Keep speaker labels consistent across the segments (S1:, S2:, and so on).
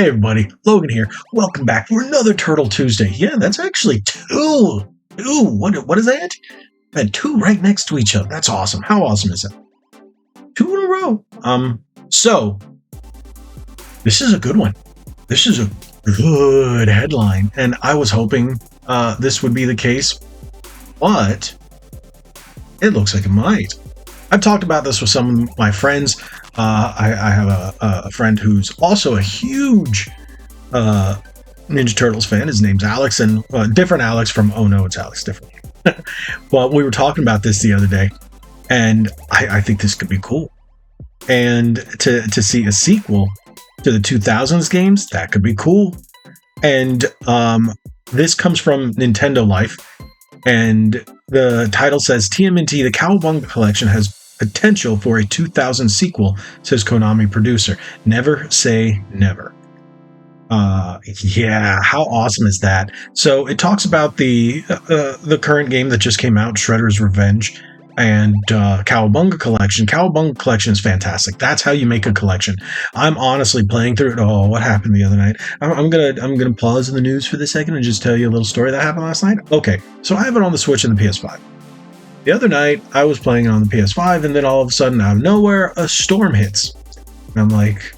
S1: Hey everybody, Logan here. Welcome back for another Turtle Tuesday. Yeah, that's actually two. What is that? I had two right next to each other. That's awesome. How awesome is that? Two in a row. So this is a good one. This is a good headline, and I was hoping this would be the case, but it looks like it might. I've talked about this with some of my friends. I have a friend who's also a huge Ninja Turtles fan. His name's Alex, and different Alex from Oh No, It's Alex, different. Well, we were talking about this the other day, and I think this could be cool. And to see a sequel to the 2000s games, that could be cool. And this comes from Nintendo Life, and the title says TMNT, the Cowabunga collection has potential for a 2000 sequel, says Konami producer. Never say never. Yeah, how awesome is that? So it talks about the current game that just came out, Shredder's Revenge, and Cowabunga collection. Cowabunga collection is fantastic. That's how you make a collection. I'm honestly playing through it. Oh, what happened the other night? I'm gonna pause in the news for this second and just tell you a little story that happened last night. Okay, so I have it on the Switch and the PS5. The other night, I was playing it on the PS5, and then all of a sudden, out of nowhere, a storm hits. And I'm like,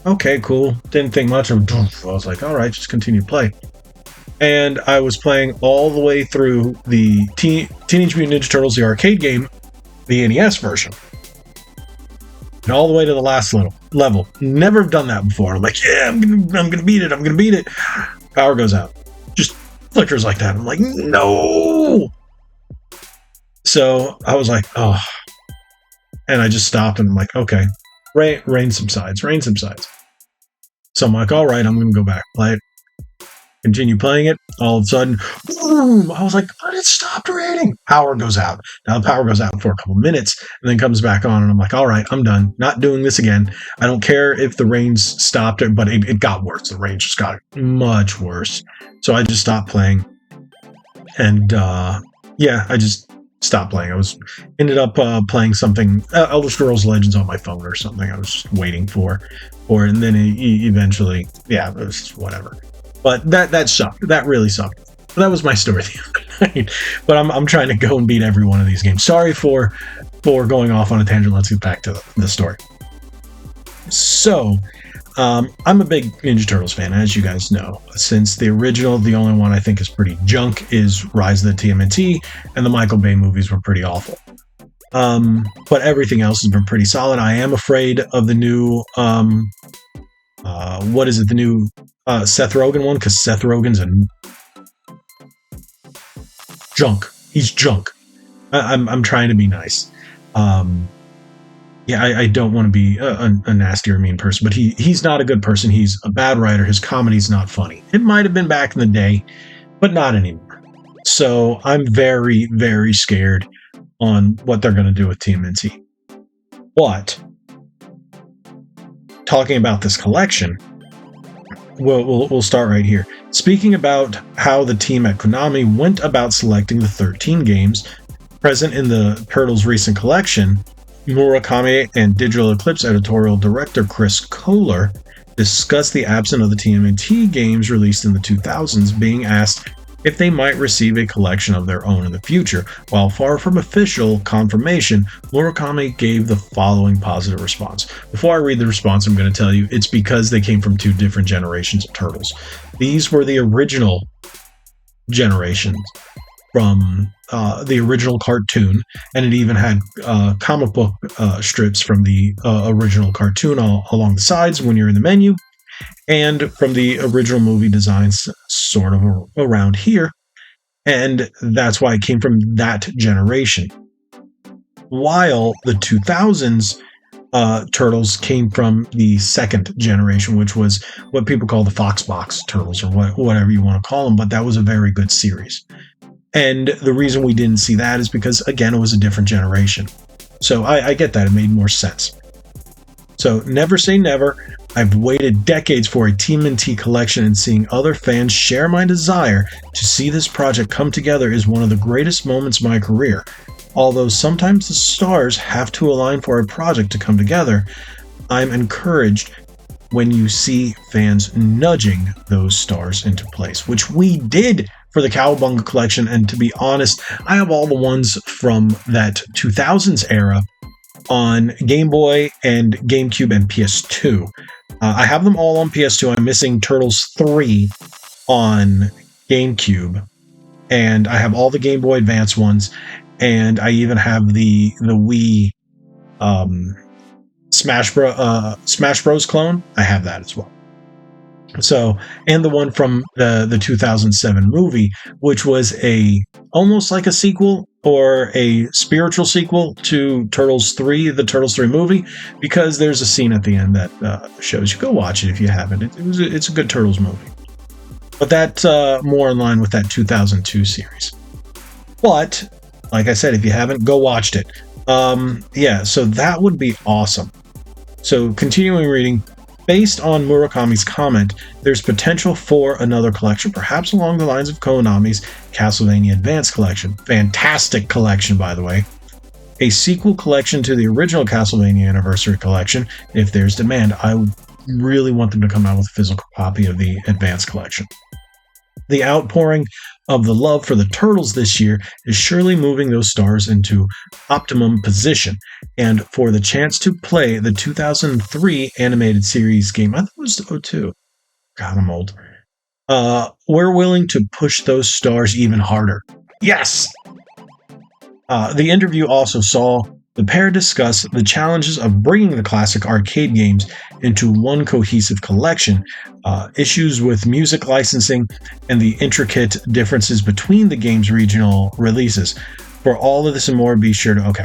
S1: okay, cool. Didn't think much of it. I was like, all right, just continue to play. And I was playing all the way through the Teenage Mutant Ninja Turtles, the arcade game, the NES version. And all the way to the last level. Never have done that before. I'm like, yeah, I'm gonna beat it. I'm gonna beat it. Power goes out. Just flickers like that. I'm like, no! So I was like, oh. And I just stopped and I'm like, okay, rain subsides. So I'm like, all right, I'm going to go back, play it. Continue playing it. All of a sudden, boom! I was like, but it stopped raining. Power goes out. Now the power goes out for a couple minutes and then comes back on. And I'm like, all right, I'm done. Not doing this again. I don't care if the rain's stopped, but it got worse. The rain just got much worse. So I just stopped playing. And yeah, I just stopped playing. I ended up playing something, Elder Scrolls Legends on my phone or something. I was just waiting for it, and then eventually, yeah, it was whatever. But that sucked. That really sucked. But that was my story the other night. But I'm trying to go and beat every one of these games. Sorry for going off on a tangent. Let's get back to the story. So, I'm a big Ninja Turtles fan, as you guys know. Since the original, the only one I think is pretty junk is Rise of the TMNT, and the Michael Bay movies were pretty awful. But everything else has been pretty solid. I am afraid of the new, what is it, the new Seth Rogen one, because Seth Rogen's a junk. He's junk. I'm trying to be nice. Yeah, I don't want to be a nasty or mean person, but he's not a good person. He's a bad writer. His comedy's not funny. It might have been back in the day, but not anymore. So I'm very, very scared on what they're going to do with TMNT. But talking about this collection, we'll start right here. Speaking about how the team at Konami went about selecting the 13 games present in the Turtles' recent collection, Murakami and Digital Eclipse editorial director Chris Kohler discussed the absence of the TMNT games released in the 2000s, being asked if they might receive a collection of their own in the future. While far from official confirmation, Murakami gave the following positive response. Before I read the response, I'm going to tell you it's because they came from two different generations of Turtles. These were the original generations from the original cartoon, and it even had comic book strips from the original cartoon all along the sides when you're in the menu, and from the original movie designs sort of around here, and that's why it came from that generation. While the 2000s Turtles came from the second generation, which was what people call the Foxbox Turtles, or whatever you want to call them, but that was a very good series. And the reason we didn't see that is because, again, it was a different generation. So I get that. It made more sense. So never say never. I've waited decades for a TMNT collection, and seeing other fans share my desire to see this project come together is one of the greatest moments of my career. Although sometimes the stars have to align for a project to come together, I'm encouraged when you see fans nudging those stars into place, which we did for the Cowabunga collection. And to be honest, I have all the ones from that 2000s era on Game Boy and GameCube and PS2. I have them all on PS2. I'm missing Turtles 3 on GameCube, and I have all the Game Boy Advance ones, and I even have the Wii Smash Bros clone. I have that as well. So, and the one from the 2007 movie, which was almost like a sequel or a spiritual sequel to Turtles 3, the Turtles 3 movie, because there's a scene at the end that shows you. Go watch it if you haven't. It's a good Turtles movie. But that's more in line with that 2002 series. But, like I said, if you haven't, go watch it. Yeah, so that would be awesome. So, continuing reading, based on Murakami's comment, there's potential for another collection, perhaps along the lines of Konami's Castlevania Advance collection. Fantastic collection, by the way. A sequel collection to the original Castlevania Anniversary collection, if there's demand. I really want them to come out with a physical copy of the Advance collection. The outpouring of the love for the Turtles this year is surely moving those stars into optimum position, and for the chance to play the 2003 animated series game, I thought it was 2002. God, I'm old. We're willing to push those stars even harder. Yes! The interview also saw the pair discuss the challenges of bringing the classic arcade games into one cohesive collection, issues with music licensing, and the intricate differences between the game's regional releases. For all of this and more, be sure to... Okay.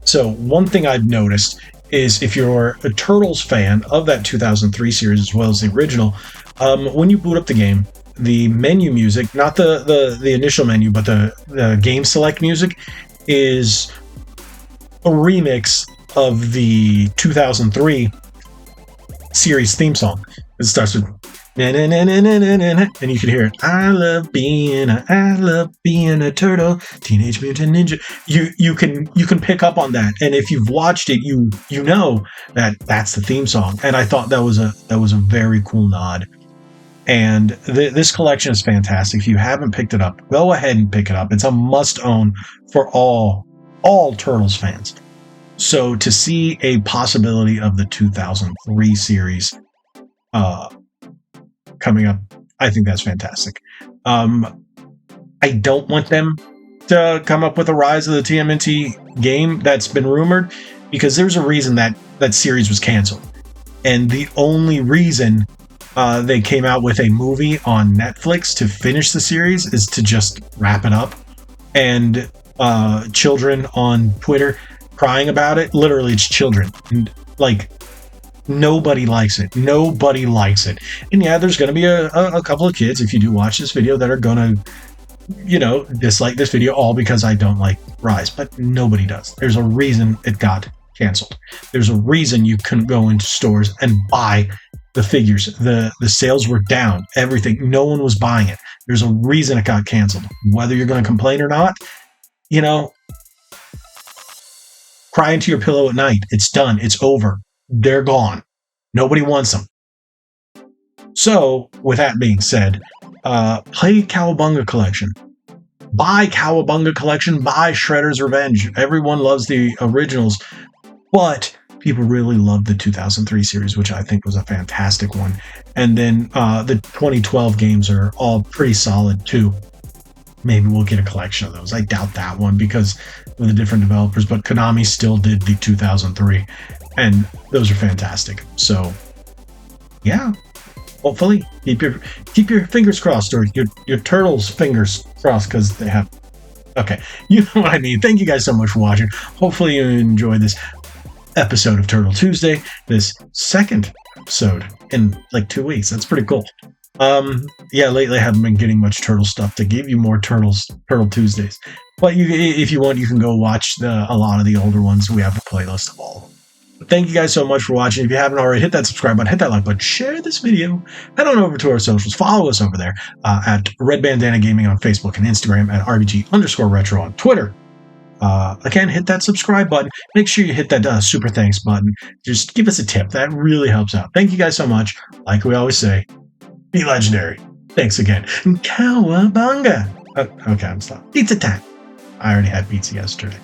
S1: So, one thing I've noticed is if you're a Turtles fan of that 2003 series as well as the original, when you boot up the game, the menu music, not the initial menu, but the game select music, is a remix of the 2003 series theme song. It starts with na na na na na na na, and you can hear it. I love being a turtle, Teenage Mutant Ninja. You can pick up on that, and if you've watched it, you know that that's the theme song. And I thought that was a very cool nod. And this collection is fantastic. If you haven't picked it up, go ahead and pick it up. It's a must-own for all Turtles fans. So to see a possibility of the 2003 series coming up, I think that's fantastic. I don't want them to come up with a Rise of the TMNT game that's been rumored, because there's a reason that series was canceled. And the only reason they came out with a movie on Netflix to finish the series is to just wrap it up. And children on Twitter crying about it. Literally, it's children. And, like, nobody likes it. Nobody likes it. And yeah, there's going to be a couple of kids, if you do watch this video, that are going to, dislike this video all because I don't like Rise. But nobody does. There's a reason it got canceled. There's a reason you couldn't go into stores and buy the figures. The sales were down. Everything. No one was buying it. There's a reason it got canceled. Whether you're going to complain or not, cry into your pillow at night. It's done. It's over. They're gone. Nobody wants them. So, with that being said, play Cowabunga Collection. Buy Cowabunga Collection. Buy Shredder's Revenge. Everyone loves the originals, but people really love the 2003 series, which I think was a fantastic one. And then the 2012 games are all pretty solid too. Maybe we'll get a collection of those. I doubt that one because of the different developers, but Konami still did the 2003, and those are fantastic. So, yeah, hopefully keep your fingers crossed, or your Turtles' fingers crossed, because they have. Okay, you know what I mean. Thank you guys so much for watching. Hopefully you enjoyed this episode of Turtle Tuesday, this second episode in like 2 weeks. That's pretty cool. Yeah, lately I haven't been getting much Turtle stuff to give you more Turtle Tuesdays. But if you want, you can go watch a lot of the older ones. We have a playlist of all of them. But thank you guys so much for watching. If you haven't already, hit that subscribe button, hit that like button, share this video, head on over to our socials, follow us over there at Red Bandana Gaming on Facebook and Instagram, at RBG_Retro on Twitter. Again, hit that subscribe button. Make sure you hit that super thanks button. Just give us a tip. That really helps out. Thank you guys so much. Like we always say, be legendary. Thanks again. And Cowabunga. Okay, I'm stopped. Pizza time. I already had pizza yesterday.